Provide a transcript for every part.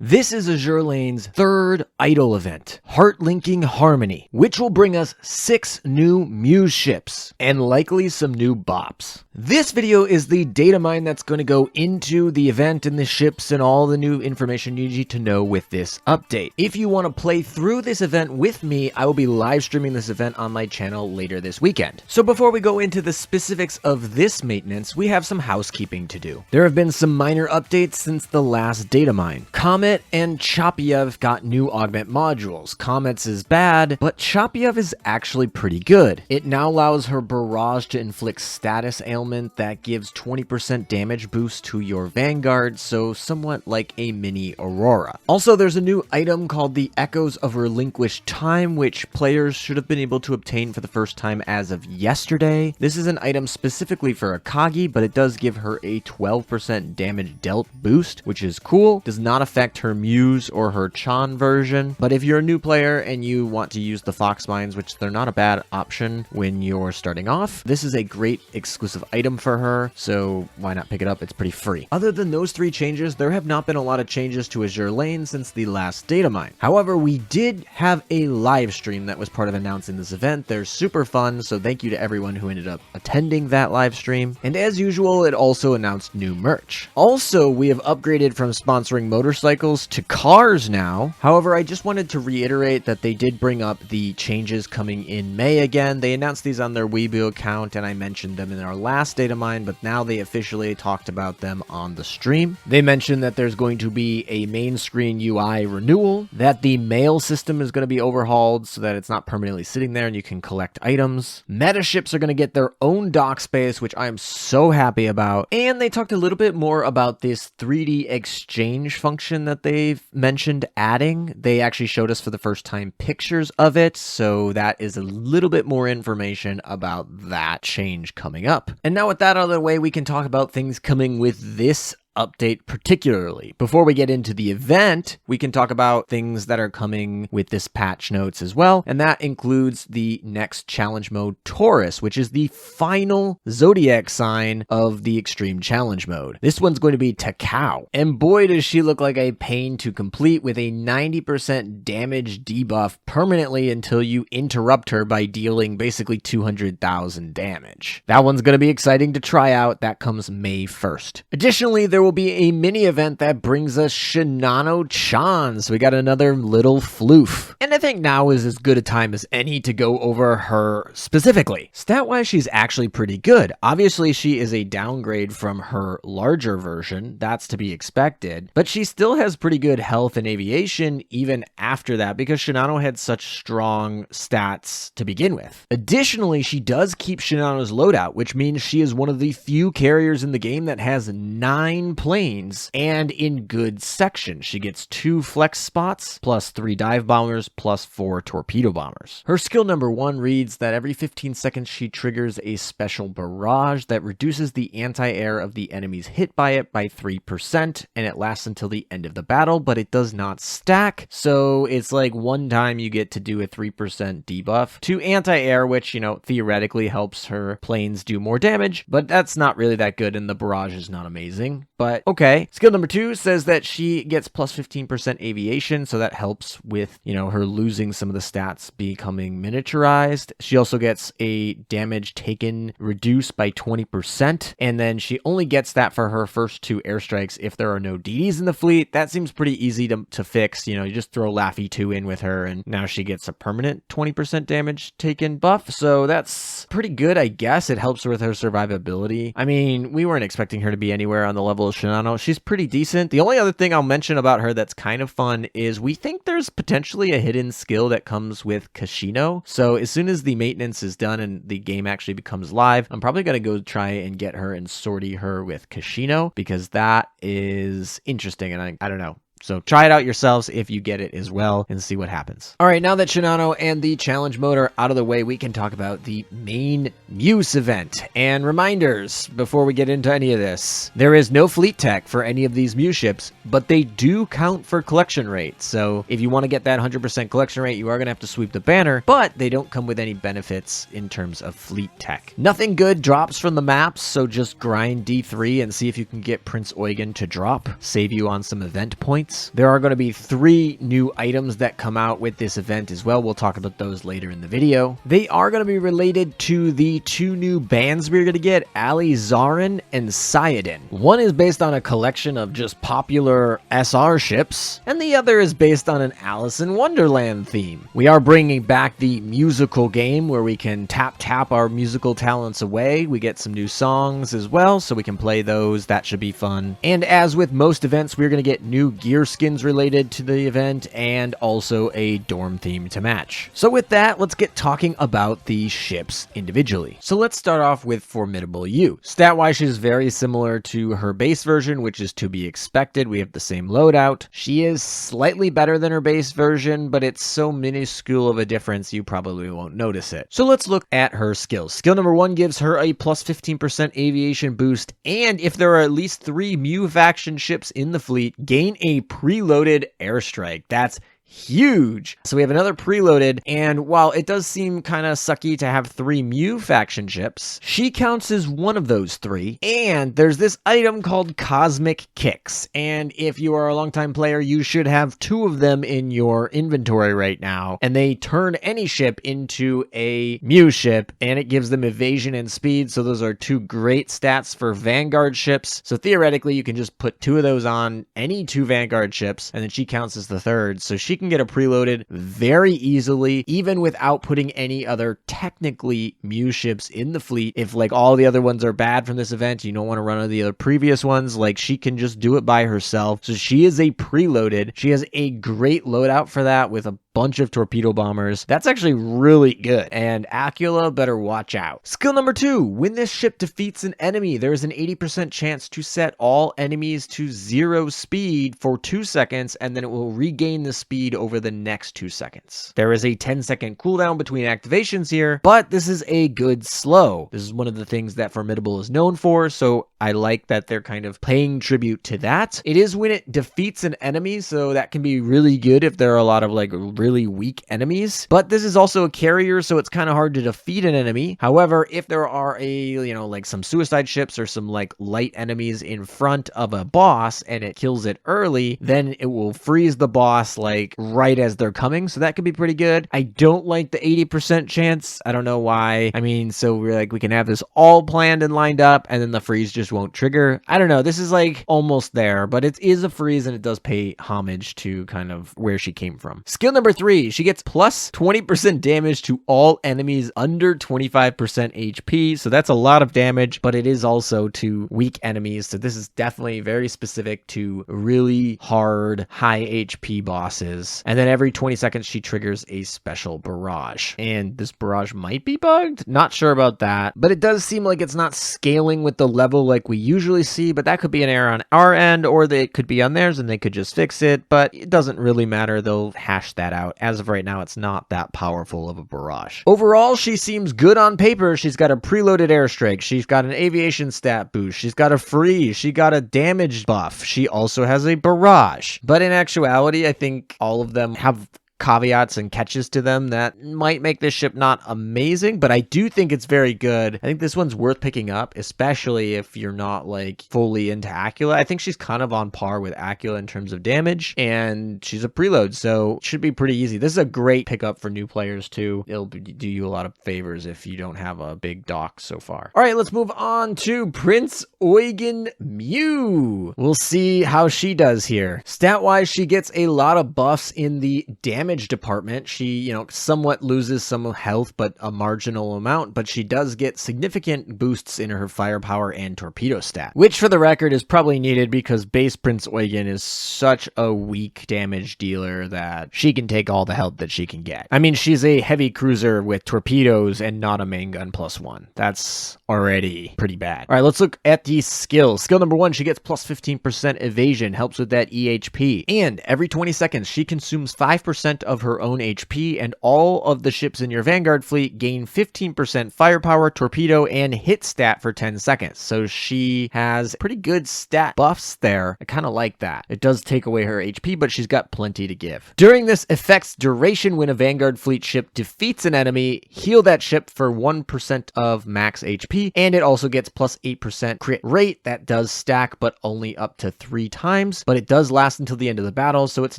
This is Azur Lane's third idol event, Heart-Linking Harmony, which will bring us 6 new Muse ships, and likely some new bops. This video is the data mine that's going to go into the event and the ships and all the new information you need to know with this update. If you want to play through this event with me, I will be live streaming this event on my channel later this weekend. So before we go into the specifics of this maintenance, we have some housekeeping to do. There have been some minor updates since the last data mine. Comet and Chapiev got new augment modules. Comet's is bad, but Chapiev is actually pretty good. It now allows her barrage to inflict status ailment that gives 20% damage boost to your Vanguard, so somewhat like a mini Aurora. Also, there's a new item called the Echoes of Relinquished Time, which players should have been able to obtain for the first time as of yesterday. This is an item specifically for Akagi, but it does give her a 12% damage dealt boost, which is cool. Does not affect her Muse or her Chan version, but if you're a new player and you want to use the Fox Mines, which they're not a bad option when you're starting off, this is a great exclusive item for her, so why not pick it up? It's pretty free. Other than those 3 changes, there have not been a lot of changes to Azur Lane since the last data mine. However, we did have a live stream that was part of announcing this event. They're super fun, so thank you to everyone who ended up attending that live stream. And as usual, it also announced new merch. Also, we have upgraded from sponsoring motorcycles to cars now. However, I just wanted to reiterate that they did bring up the changes coming in May again. They announced these on their Weibo account, and I mentioned them in our last data mine, but now they officially talked about them on the stream. They mentioned that there's going to be a main screen UI renewal, that the mail system is going to be overhauled so that it's not permanently sitting there and you can collect items. Meta ships are going to get their own dock space, which I am so happy about. And they talked a little bit more about this 3D exchange function that they've mentioned adding. They actually showed us for the first time pictures of it, so that is a little bit more information about that change coming up. And now with that out of the way, we can talk about things coming with this update particularly. Before we get into the event, we can talk about things that are coming with this patch notes as well, and that includes the next challenge mode, Taurus, which is the final zodiac sign of the extreme challenge mode. This one's going to be Takao, and boy does she look like a pain to complete, with a 90% damage debuff permanently until you interrupt her by dealing basically 200,000 damage. That one's going to be exciting to try out. That comes May 1st. Additionally, there will be a mini event that brings us Shinano-chan, so we got another little floof. And I think now is as good a time as any to go over her specifically. Stat-wise, she's actually pretty good. Obviously, she is a downgrade from her larger version. That's to be expected. But she still has pretty good health and aviation even after that, because Shinano had such strong stats to begin with. Additionally, she does keep Shinano's loadout, which means she is one of the few carriers in the game that has 9 planes and in good section. She gets 2 flex spots plus 3 dive bombers plus 4 torpedo bombers. Her skill number 1 reads that every 15 seconds she triggers a special barrage that reduces the anti-air of the enemies hit by it by 3%, and it lasts until the end of the battle, but it does not stack, so it's like one time you get to do a 3% debuff to anti-air, which, you know, theoretically helps her planes do more damage, but that's not really that good, and the barrage is not amazing. But okay. Skill number 2 says that she gets plus 15% aviation, so that helps with, you know, her losing some of the stats becoming miniaturized. She also gets a damage taken reduced by 20%, and then she only gets that for her first 2 airstrikes if there are no DDs in the fleet. That seems pretty easy to fix. You know, you just throw Laffy 2 in with her, and now she gets a permanent 20% damage taken buff, so that's pretty good, I guess. It helps her with her survivability. I mean, we weren't expecting her to be anywhere on the level of Shinano. She's pretty decent. The only other thing I'll mention about her that's kind of fun is we think there's potentially a hidden skill that comes with Kashino. So as soon as the maintenance is done and the game actually becomes live, I'm probably going to go try and get her and sortie her with Kashino, because that is interesting, and I don't know. So try it out yourselves if you get it as well and see what happens. All right, now that Shinano and the challenge mode are out of the way, we can talk about the main Muse event. And reminders before we get into any of this, there is no fleet tech for any of these Muse ships, but they do count for collection rate. So if you want to get that 100% collection rate, you are going to have to sweep the banner, but they don't come with any benefits in terms of fleet tech. Nothing good drops from the maps, so just grind D3 and see if you can get Prinz Eugen to drop, save you on some event points. events. There are going to be 3 new items that come out with this event as well. We'll talk about those later in the video. They are going to be related to the 2 new bands we're going to get, Alizarin and Sayadin. One is based on a collection of just popular SR ships, and the other is based on an Alice in Wonderland theme. We are bringing back the musical game where we can tap our musical talents away. We get some new songs as well, so we can play those. That should be fun. And as with most events, we're going to get new gear skins related to the event and also a dorm theme to match. So with that, let's get talking about the ships individually. So let's start off with Formidable U. Stat-wise, she's very similar to her base version, which is to be expected. We have the same loadout. She is slightly better than her base version, but it's so minuscule of a difference you probably won't notice it. So let's look at her skills. Skill number 1 gives her a plus 15% aviation boost, and if there are at least 3 Muse faction ships in the fleet, gain a preloaded airstrike. That's huge. So we have another preloaded, and while it does seem kind of sucky to have 3 Muse faction ships, she counts as one of those 3. And there's this item called Cosmic Kicks, and if you are a longtime player, you should have 2 of them in your inventory right now, and they turn any ship into a Muse ship, and it gives them evasion and speed. So those are 2 great stats for Vanguard ships. So theoretically, you can just put 2 of those on any 2 Vanguard ships, and then she counts as the 3rd. So she can get a preloaded very easily, even without putting any other technically Muse ships in the fleet. If like all the other ones are bad from this event, you don't want to run the other previous ones, like she can just do it by herself. So she is a preloaded. She has a great loadout for that with a bunch of torpedo bombers. That's actually really good, and Acula better watch out. Skill number 2, when this ship defeats an enemy, there is an 80% chance to set all enemies to 0 speed for 2 seconds, and then it will regain the speed over the next 2 seconds. There is a 10-second cooldown between activations here, but this is a good slow. This is one of the things that Formidable is known for, so I like that they're kind of paying tribute to that. It is when it defeats an enemy, so that can be really good if there are a lot of like really weak enemies, but this is also a carrier, so it's kind of hard to defeat an enemy. However, if there are like some suicide ships or some like light enemies in front of a boss and it kills it early, then it will freeze the boss like right as they're coming, so that could be pretty good. I don't like the 80% chance. I don't know why. I mean, so we're like, we can have this all planned and lined up and then the freeze just won't trigger. I don't know. This is like almost there, but it is a freeze and it does pay homage to kind of where she came from. Skill number 3, she gets plus 20% damage to all enemies under 25% HP. So that's a lot of damage, but it is also to weak enemies. So this is definitely very specific to really hard, high HP bosses. And then every 20 seconds, she triggers a special barrage. And this barrage might be bugged. Not sure about that, but it does seem like it's not scaling with the level like we usually see, but that could be an error on our end, or it could be on theirs and they could just fix it, but it doesn't really matter. They'll hash that out. As of right now, it's not that powerful of a barrage. Overall, she seems good on paper. She's got a preloaded airstrike. She's got an aviation stat boost. She's got a freeze. She got a damage buff. She also has a barrage. But in actuality, I think all of them have caveats and catches to them that might make this ship not amazing, but I do think it's very good. I think this one's worth picking up, especially if you're not like fully into Acula. I think she's kind of on par with Acula in terms of damage, and she's a preload, so it should be pretty easy. This is a great pickup for new players too. It'll do you a lot of favors if you don't have a big dock so far. All right, let's move on to Prinz Eugen Muse. We'll see how she does here. Stat-wise, she gets a lot of buffs in the damage department. She, somewhat loses some health, but a marginal amount, but she does get significant boosts in her firepower and torpedo stat, which for the record is probably needed because base Prinz Eugen is such a weak damage dealer that she can take all the help that she can get. I mean, she's a heavy cruiser with torpedoes and not a main gun +1. That's already pretty bad. All right, let's look at the skills. Skill number 1, she gets plus 15% evasion, helps with that EHP, and every 20 seconds she consumes 5% 20% of her own HP, and all of the ships in your Vanguard fleet gain 15% firepower, torpedo, and hit stat for 10 seconds. So she has pretty good stat buffs there. I kind of like that. It does take away her HP, but she's got plenty to give. During this effect's duration, when a Vanguard fleet ship defeats an enemy, heal that ship for 1% of max HP, and it also gets plus 8% crit rate. That does stack, but only up to 3 times, but it does last until the end of the battle, so it's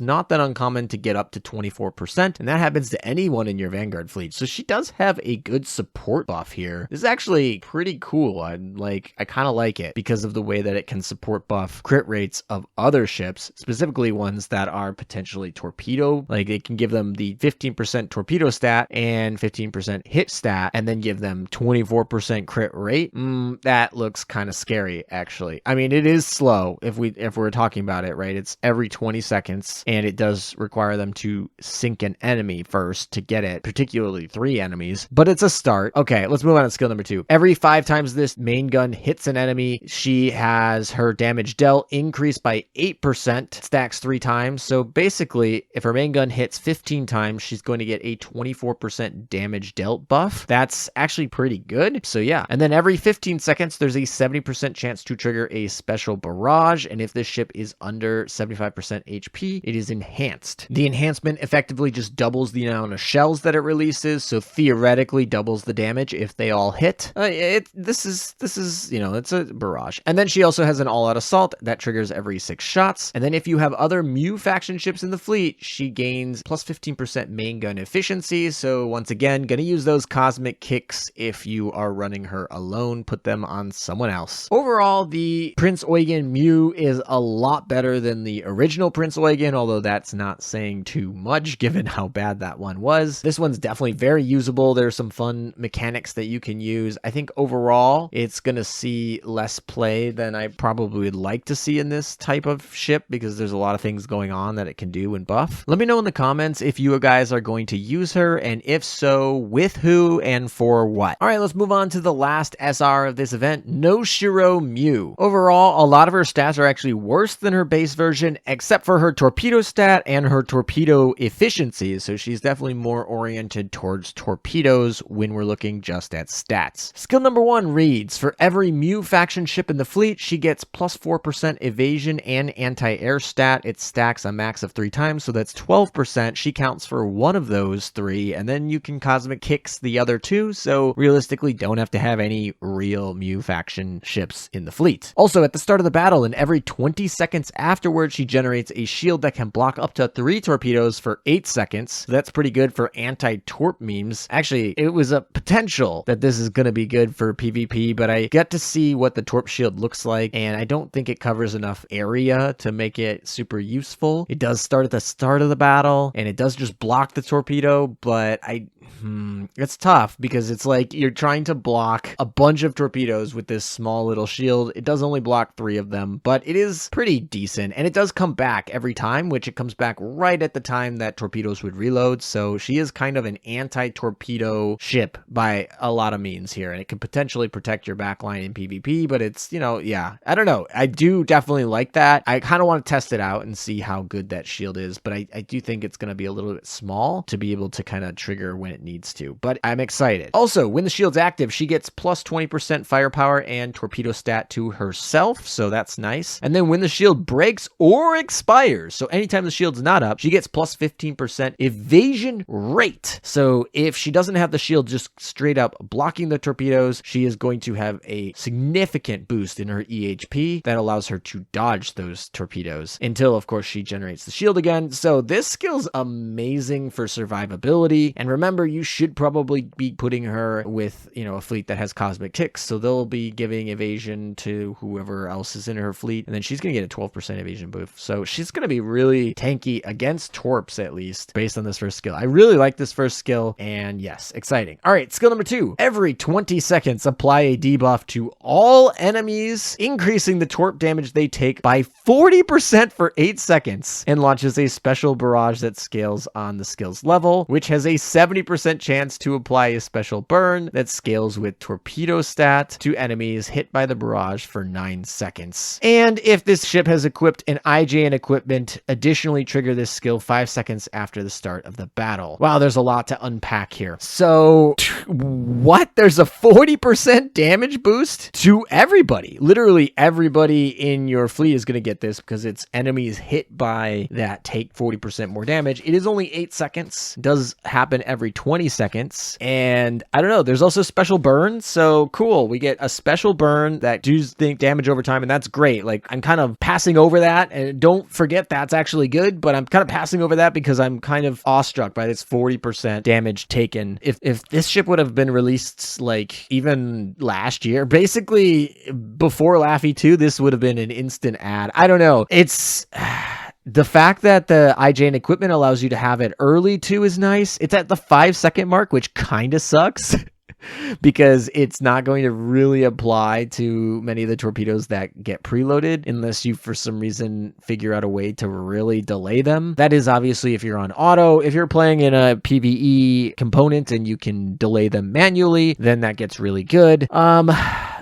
not that uncommon to get up to 24%, and that happens to anyone in your Vanguard fleet. So she does have a good support buff here. This is actually pretty cool. I kind of like it because of the way that it can support buff crit rates of other ships, specifically ones that are potentially torpedo. Like, it can give them the 15% torpedo stat and 15% hit stat, and then give them 24% crit rate. That looks kind of scary, actually. I mean, it is slow if we're talking about it, right? It's every 20 seconds, and it does require them to sink an enemy first to get it, particularly 3 enemies, but it's a start. Okay, let's move on to skill number 2. Every 5 times this main gun hits an enemy, she has her damage dealt increased by 8%, stacks 3 times. So basically, if her main gun hits 15 times, she's going to get a 24% damage dealt buff. That's actually pretty good. So yeah, and then every 15 seconds, there's a 70% chance to trigger a special barrage, and if this ship is under 75% HP, it is enhanced. The enhancement effectively just doubles the amount of shells that it releases, so theoretically doubles the damage if they all hit. This is, you know, it's a barrage. And then she also has an all-out assault that triggers every 6 shots. And then if you have other Muse faction ships in the fleet, she gains plus 15% main gun efficiency. So once again, gonna use those cosmic kicks if you are running her alone, put them on someone else. Overall, the Prinz Eugen Muse is a lot better than the original Prinz Eugen, although that's not saying too much given how bad that one was. This one's definitely very usable. There's some fun mechanics that you can use. I think overall, it's gonna see less play than I probably would like to see in this type of ship, because there's a lot of things going on that it can do and buff. Let me know in the comments if you guys are going to use her, and if so, with who and for what. All right, let's move on to the last SR of this event, Noshiro Muse. Overall, a lot of her stats are actually worse than her base version, except for her torpedo stat and her torpedo efficiency. So she's definitely more oriented towards torpedoes when we're looking just at stats. Skill number 1 reads, for every Muse faction ship in the fleet, she gets plus 4% evasion and anti-air stat. It stacks a max of 3 times, so that's 12%. She counts for one of those 3, and then you can cosmic kicks the other 2, so realistically don't have to have any real Muse faction ships in the fleet. Also, at the start of the battle and every 20 seconds afterwards, she generates a shield that can block up to 3 torpedoes for 8 seconds. So that's pretty good for anti-torp memes. Actually, it was a potential that this is going to be good for PvP, but I get to see what the torp shield looks like, and I don't think it covers enough area to make it super useful. It does start at the start of the battle, and it does just block the torpedo, but it's tough because it's like you're trying to block a bunch of torpedoes with this small little shield. It does only block 3 of them, but it is pretty decent, and it does come back every time, which it comes back right at the time that torpedoes would reload. So she is kind of an anti-torpedo ship by a lot of means here, and it could potentially protect your backline in PvP, but it's, you know, yeah, I don't know. I do definitely like that. I kind of want to test it out and see how good that shield is, but I do think it's going to be a little bit small to be able to kind of trigger when it needs to, but I'm excited. Also, when the shield's active, she gets plus 20% firepower and torpedo stat to herself, so that's nice. And then when the shield breaks or expires, so anytime the shield's not up, she gets plus 15% evasion rate. So if she doesn't have the shield just straight up blocking the torpedoes, she is going to have a significant boost in her EHP that allows her to dodge those torpedoes until, of course, she generates the shield again. So this skill's amazing for survivability, and remember, you should probably be putting her with, you know, a fleet that has cosmic kicks, so they'll be giving evasion to whoever else is in her fleet, and then she's gonna get a 12% evasion buff. So she's gonna be really tanky against torps, at least based on this first skill. I really like this first skill, and yes, exciting. All right, skill number 2. Every 20 seconds, apply a debuff to all enemies, increasing the torp damage they take by 40% for 8 seconds, and launches a special barrage that scales on the skill's level, which has a 70% 50% chance to apply a special burn that scales with torpedo stat to enemies hit by the barrage for 9 seconds. And if this ship has equipped an IJN equipment, additionally trigger this skill 5 seconds after the start of the battle. Wow, there's a lot to unpack here. So, what? There's a 40% damage boost to everybody. Literally everybody in your fleet is going to get this because it's enemies hit by that take 40% more damage. It is only 8 seconds. It does happen every 20 seconds. And I don't know, there's also special burn. So cool. We get a special burn that does damage over time, and that's great. Like, I'm kind of passing over that, and don't forget that's actually good, but I'm kind of passing over that because I'm kind of awestruck by this 40% damage taken. If this ship would have been released like even last year, basically before Laffy 2, this would have been an instant ad. I don't know. It's the fact that the IJN equipment allows you to have it early too is nice. It's at the 5-second mark, which kind of sucks. Because it's not going to really apply to many of the torpedoes that get preloaded unless you, for some reason, figure out a way to really delay them. That is obviously if you're on auto. If you're playing in a PvE component and you can delay them manually, then that gets really good.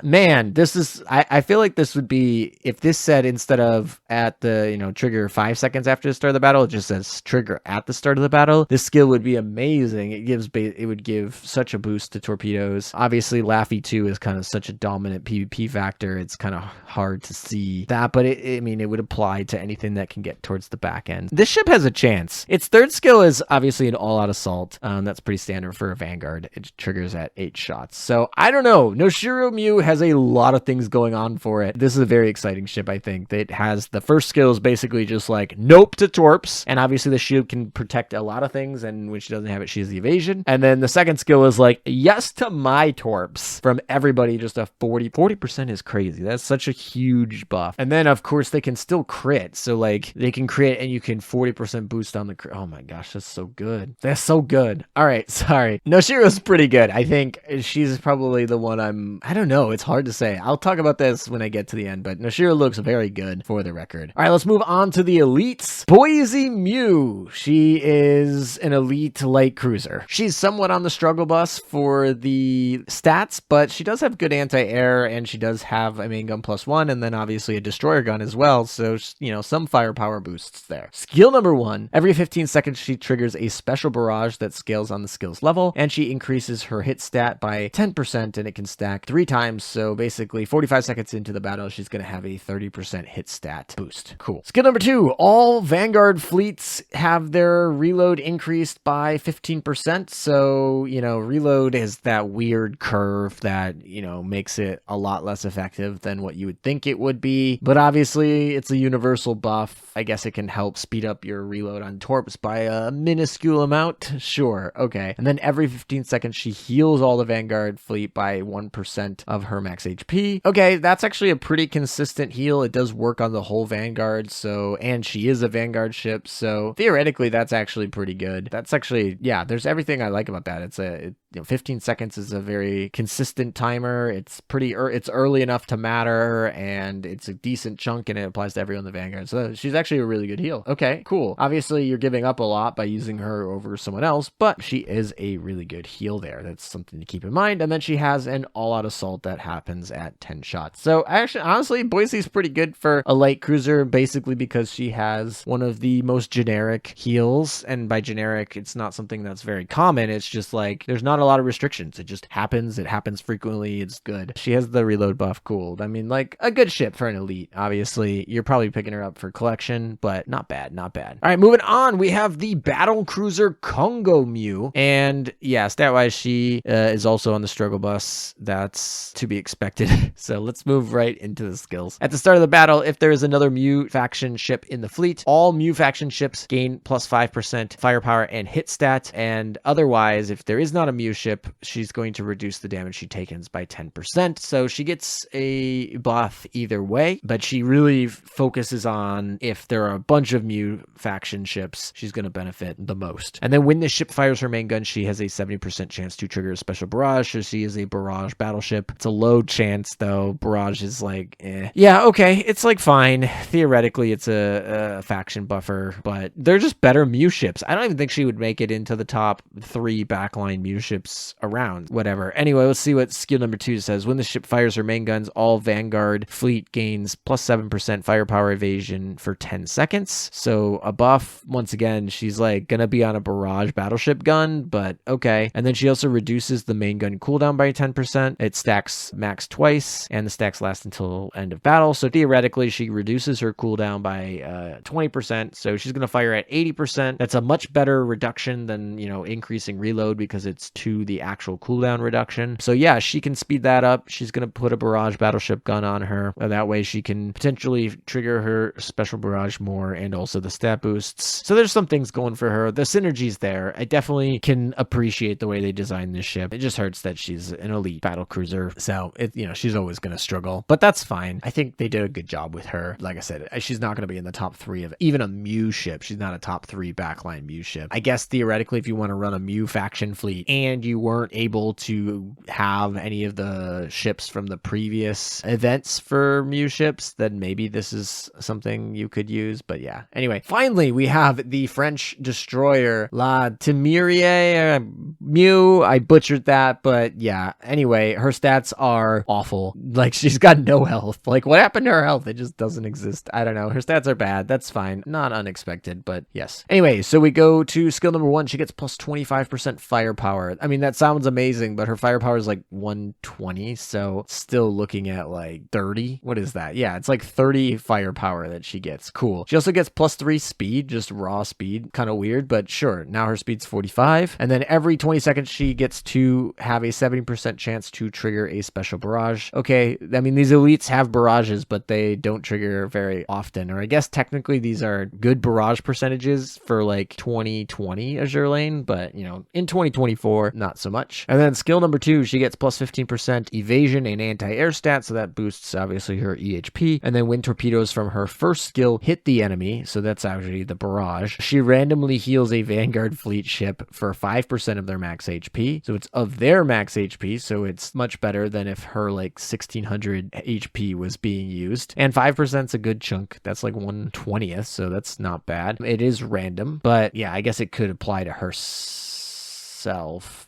Man, this is, I feel like this would be, if this said instead of at the, trigger 5 seconds after the start of the battle, it just says trigger at the start of the battle, this skill would be amazing. It would give such a boost to torpedoes. Obviously, Laffy 2 is kind of such a dominant PvP factor. It's kind of hard to see that, but it would apply to anything that can get towards the back end. This ship has a chance. Its third skill is obviously an all-out assault. That's pretty standard for a Vanguard. It triggers at 8 shots. So I don't know. Noshiro Mew has a lot of things going on for it. This is a very exciting ship, I think. It has the first skill is basically just like nope to torps, and obviously the shield can protect a lot of things, and when she doesn't have it, she has the evasion. And then the second skill is like yes to my torps from everybody. Just a 40% is crazy. That's such a huge buff. And then of course they can still crit, so like they can crit and you can 40% boost on the crit. Oh my gosh, that's so good. That's so good. All right, sorry. Noshiro's pretty good. I think she's probably the one I don't know. It's hard to say. I'll talk about this when I get to the end, but Noshiro looks very good for the record. All right, let's move on to the elites. Boise Mew. She is an elite light cruiser. She's somewhat on the struggle bus for the stats, but she does have good anti-air, and she does have a main gun +1, and then obviously a destroyer gun as well, so, some firepower boosts there. Skill number 1. Every 15 seconds, she triggers a special barrage that scales on the skills level, and she increases her hit stat by 10%, and it can stack 3 times, so basically 45 seconds into the battle, she's going to have a 30% hit stat boost. Cool. Skill number 2. All Vanguard fleets have their reload increased by 15%, so, reload is that weird curve that, makes it a lot less effective than what you would think it would be, but obviously it's a universal buff. I guess it can help speed up your reload on torps by a minuscule amount. Sure, okay. And then every 15 seconds, she heals all the Vanguard fleet by 1% of her max HP. Okay, that's actually a pretty consistent heal. It does work on the whole Vanguard, and she is a Vanguard ship, so theoretically that's actually pretty good. That's actually, yeah, there's everything I like about that. It's 15 seconds is a very consistent timer. It's it's early enough to matter, and it's a decent chunk, and it applies to everyone in the Vanguard. So she's actually a really good heal. Okay, cool. Obviously, you're giving up a lot by using her over someone else, but she is a really good heal there. That's something to keep in mind. And then she has an all-out assault that happens at 10 shots. So actually, honestly, Boise's pretty good for a light cruiser, basically because she has one of the most generic heals. And by generic, it's not something that's very common. It's just like, there's not a lot of restrictions. It just happens. It happens frequently. It's good. She has the reload buff. Cool. I mean, like a good ship for an elite. Obviously, you're probably picking her up for collection, but not bad. Not bad. All right, moving on. We have the battle cruiser Kongou Mew. And yeah, stat-wise, she is also on the struggle bus. That's to be expected. So let's move right into the skills. At the start of the battle, if there is another Mew faction ship in the fleet, all Mew faction ships gain +5% firepower and hit stat. And otherwise, if there is not a Mew Muse ship, she's going to reduce the damage she takes by 10%. So she gets a buff either way, but she really focuses on if there are a bunch of Muse faction ships, she's going to benefit the most. And then when the ship fires her main gun, she has a 70% chance to trigger a special barrage. So she is a barrage battleship. It's a low chance though. Barrage is like, eh. Yeah, okay. It's like fine. Theoretically, it's a faction buffer, but they're just better Muse ships. I don't even think she would make it into the top 3 backline Muse ships around. Whatever. Anyway, let's see what skill number 2 says. When the ship fires her main guns, all Vanguard fleet gains plus 7% firepower evasion for 10 seconds. So a buff, once again, she's like gonna be on a barrage battleship gun, but okay. And then she also reduces the main gun cooldown by 10%. It stacks max twice, and the stacks last until end of battle. So theoretically, she reduces her cooldown by 20%. So she's gonna fire at 80%. That's a much better reduction than, you know, increasing reload because it's to the actual cooldown reduction. So yeah, she can speed that up. She's gonna put a barrage battleship gun on her. That way she can potentially trigger her special barrage more and also the stat boosts. So there's some things going for her. The synergy's there. I definitely can appreciate the way they designed this ship. It just hurts that she's an elite battle cruiser. So it, you know, she's always gonna struggle, but that's fine. I think they did a good job with her. Like I said, she's not gonna be in the top 3 of even a Muse ship. She's not a top 3 backline Muse ship. I guess theoretically, if you want to run a Muse faction fleet and you weren't able to have any of the ships from the previous events for Muse ships, then maybe this is something you could use. But yeah, anyway, finally we have the French destroyer La Temeraire Muse. I butchered that, but yeah, anyway, her stats are awful. Like, she's got no health. Like, what happened to her health? It just doesn't exist. I don't know. Her stats are bad. That's fine. Not unexpected, but yes. Anyway, so we go to skill number 1. She gets plus 25% firepower. I mean, that sounds amazing, but her firepower is like 120, so still looking at like 30. What is that? Yeah, it's like 30 firepower that she gets. Cool. She also gets plus 3 speed, just raw speed. Kind of weird, but sure. Now her speed's 45. And then every 20 seconds, she gets to have a 70% chance to trigger a special barrage. Okay, I mean, these elites have barrages, but they don't trigger very often. Or I guess technically these are good barrage percentages for like 2020 Azur Lane, but you know, in 2024, not so much. And then skill number 2, she gets plus 15% evasion and anti-air stat, so that boosts obviously her EHP. And then when torpedoes from her first skill hit the enemy, so that's actually the barrage, she randomly heals a Vanguard fleet ship for 5% of their max HP. So it's of their max HP, so it's much better than if her like 1600 HP was being used. And 5% is a good chunk. That's like 1/20th, so that's not bad. It is random, but yeah, I guess it could apply to herself.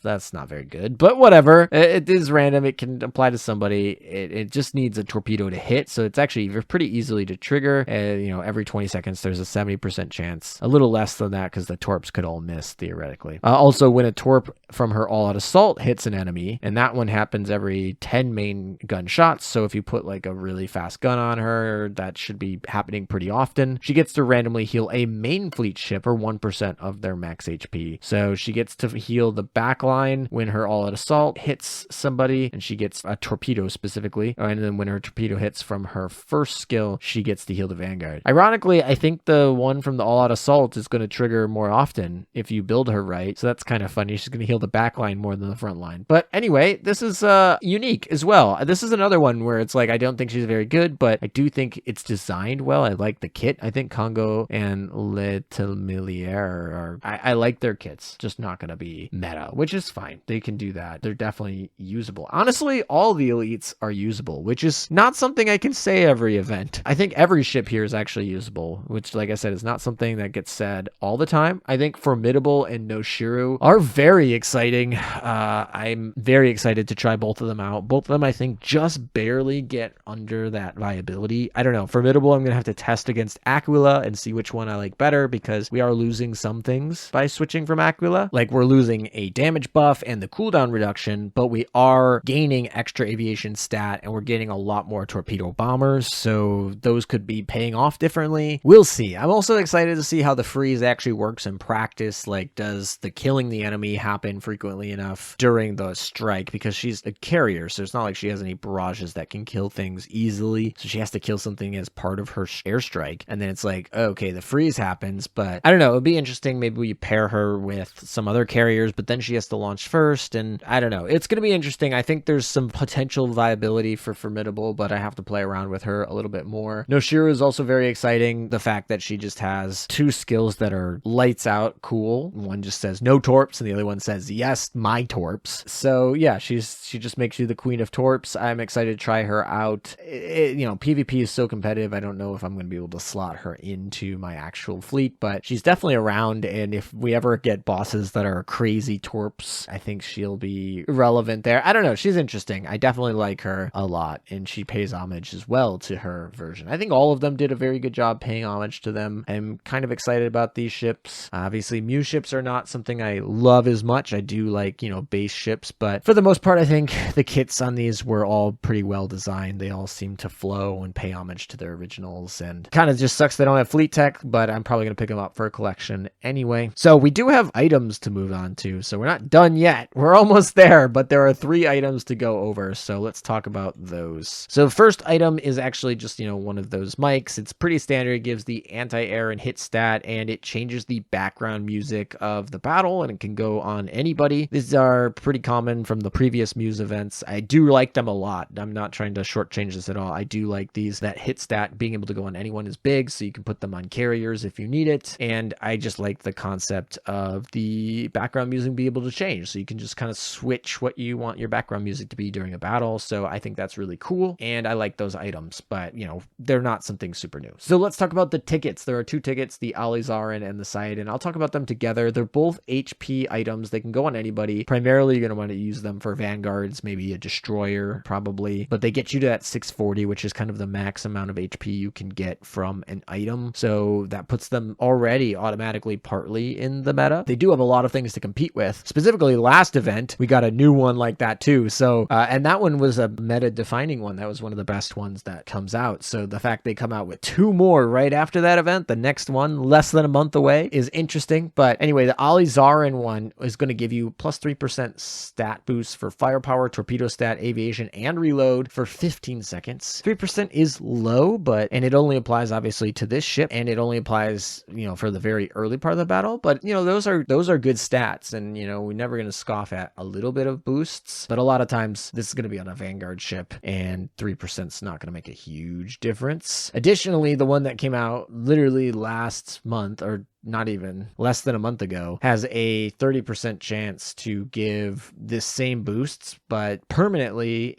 That's not very good, but whatever. It is random. It can apply to somebody. It just needs a torpedo to hit, so it's actually pretty easily to trigger. You know, every 20 seconds there's a 70% chance. A little less than that because the torps could all miss theoretically. Also, when a torp from her all-out assault hits an enemy, and that one happens every 10 main gun shots, so if you put like a really fast gun on her, that should be happening pretty often. She gets to randomly heal a main fleet ship or 1% of their max HP. So she gets to heal the back line when her all-out assault hits somebody, and she gets a torpedo specifically. And then when her torpedo hits from her first skill, she gets to heal the Vanguard. Ironically, I think the one from the all-out assault is going to trigger more often if you build her right. So that's kind of funny. She's going to heal the back line more than the front line. But anyway, this is unique as well. This is another one where it's like, I don't think she's very good, but I do think it's designed well. I like the kit. I think Kongou and Le Temeraire are, I like their kits. Just not going to be meta, which is fine. They can do that. They're definitely usable. Honestly, all the elites are usable, which is not something I can say every event. I think every ship here is actually usable, which, like I said, is not something that gets said all the time. I think Formidable and Noshiro are very exciting. I'm very excited to try both of them out. Both of them, I think, just barely get under that viability. I don't know. Formidable, I'm going to have to test against Aquila and see which one I like better, because we are losing some things by switching from Aquila. Like, we're losing a damage buff and the cooldown reduction, but we are gaining extra aviation stat and we're getting a lot more torpedo bombers, so those could be paying off differently. We'll see. I'm also excited to see how the freeze actually works in practice. Like, does the killing the enemy happen frequently enough during the strike? Because she's a carrier, so it's not like she has any barrages that can kill things easily, so she has to kill something as part of her airstrike, and then it's like, okay, the freeze happens. But I don't know, it would be interesting. Maybe we pair her with some other carriers barriers, but then she has to launch first, and I don't know. It's going to be interesting. I think there's some potential viability for Formidable, but I have to play around with her a little bit more. Noshiro is also very exciting. The fact that she just has two skills that are lights out cool. One just says no torps, and the other one says yes, my torps. So yeah, she just makes you the queen of torps. I'm excited to try her out. PvP is so competitive. I don't know if I'm going to be able to slot her into my actual fleet, but she's definitely around, and if we ever get bosses that are crazy torps, I think she'll be relevant there. I don't know. She's interesting. I definitely like her a lot, and she pays homage as well to her version. I think all of them did a very good job paying homage to them. I'm kind of excited about these ships. Obviously, Muse ships are not something I love as much. I do like, base ships, but for the most part, I think the kits on these were all pretty well designed. They all seem to flow and pay homage to their originals, and kind of just sucks they don't have fleet tech, but I'm probably going to pick them up for a collection anyway. So we do have items to move on to, so we're not done yet. We're almost there, but there are 3 items to go over, so let's talk about those. So first item is actually just, one of those mics. It's pretty standard. It gives the anti-air and hit stat, and it changes the background music of the battle, and it can go on anybody. These are pretty common from the previous Muse events. I do like them a lot. I'm not trying to shortchange this at all. I do like these. That hit stat being able to go on anyone is big, so you can put them on carriers if you need it, and I just like the concept of the background music being able to change, so you can just kind of switch what you want your background music to be during a battle. So I think that's really cool, and I like those items, but they're not something super new. So let's talk about the tickets. There are 2 tickets, the Alizarin and the Sidon. I'll talk about them together. They're both HP items. They can go on anybody. Primarily, you're going to want to use them for vanguards, maybe a destroyer, probably, but they get you to that 640, which is kind of the max amount of HP you can get from an item. So that puts them already automatically partly in the meta. They do have a lot of things to compete with. Specifically, last event, we got a new one like that too. So, and that one was a meta defining one. That was one of the best ones that comes out. So the fact they come out with 2 more right after that event, the next one less than a month away, is interesting. But anyway, the Alizarin one is going to give you plus 3% stat boost for firepower, torpedo stat, aviation, and reload for 15 seconds. 3% is low, and it only applies obviously to this ship, and it only applies, for the very early part of the battle. But those are good stats, and we're never going to scoff at a little bit of boosts, but a lot of times this is going to be on a Vanguard ship, and 3% is not going to make a huge difference. Additionally, the one that came out literally last month, or not even less than a month ago, has a 30% chance to give this same boosts, but permanently,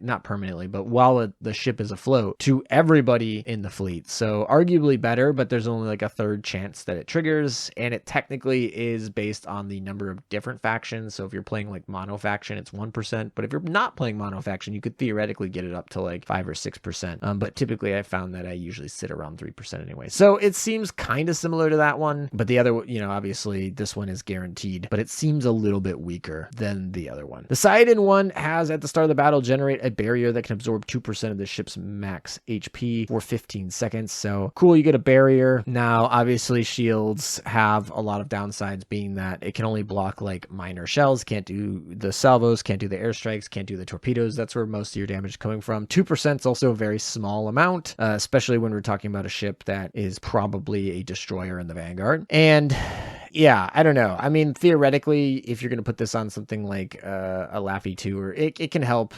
not permanently, but while the ship is afloat, to everybody in the fleet. So arguably better, but there's only like a 1/3 chance that it triggers, and it technically is based on the number of different factions. So if you're playing like mono faction, it's 1%, but if you're not playing mono faction, you could theoretically get it up to like 5 or 6%. But typically I found that I usually sit around 3% anyway. So it seems kind of similar to that one, but the other, obviously this one is guaranteed, but it seems a little bit weaker than the other one. The Sidon one has, at the start of the battle, generate a barrier that can absorb 2% of the ship's max HP for 15 seconds. So cool, you get a barrier. Now, obviously shields have a lot of downsides, being that it can only block like minor shells, can't do the salvos, can't do the airstrikes, can't do the torpedoes. That's where most of your damage is coming from. 2% is also a very small amount, especially when we're talking about a ship that is probably a destroyer in the Vanguard. And yeah, I don't know. I mean, theoretically, if you're going to put this on something like a Laffy 2, or it can help,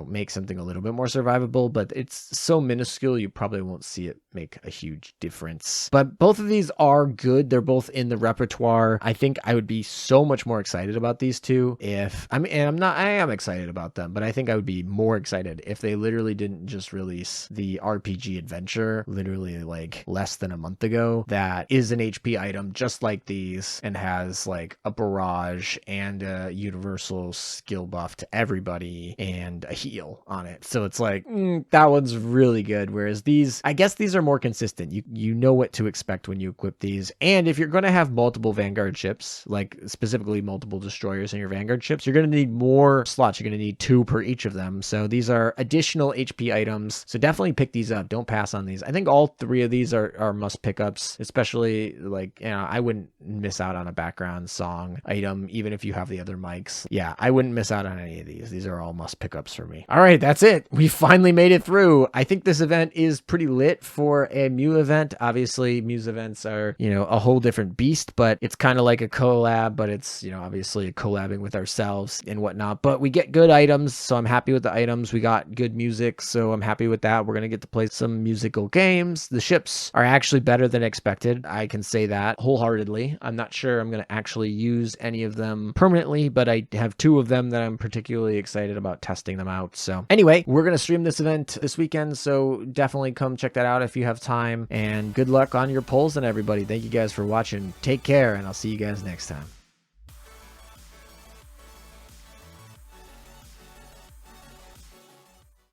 make something a little bit more survivable, but it's so minuscule, you probably won't see it make a huge difference. But both of these are good. They're both in the repertoire. I think I would be so much more excited about these two I am excited about them, but I think I would be more excited if they literally didn't just release the RPG adventure literally like less than a month ago that is an HP item just like these, and has like a barrage and a universal skill buff to everybody and a heal on it. So it's like, that one's really good. Whereas these, I guess these are more consistent. You know what to expect when you equip these. And if you're going to have multiple Vanguard ships, like specifically multiple destroyers in your Vanguard ships, you're going to need more slots. You're going to need 2 per each of them. So these are additional HP items. So definitely pick these up. Don't pass on these. I think all 3 of these are must pickups, especially like, I wouldn't miss out on a background song item, even if you have the other mics. Yeah, I wouldn't miss out on any of these. These are all must pickups for me. All right, that's it. We finally made it through. I think this event is pretty lit for a Muse event. Obviously, Muse events are, you know, a whole different beast, but it's kind of like a collab, but it's, you know, obviously collabing with ourselves and whatnot. But we get good items, so I'm happy with the items. We got good music, so I'm happy with that. We're going to get to play some musical games. The ships are actually better than expected. I can say that wholeheartedly. I'm not sure I'm going to actually use any of them permanently, but I have 2 of them that I'm particularly excited about testing them out. So anyway, we're going to stream this event this weekend, so definitely come check that out if you have time, and good luck on your polls and everybody. Thank you guys for watching. Take care, and I'll see you guys next time.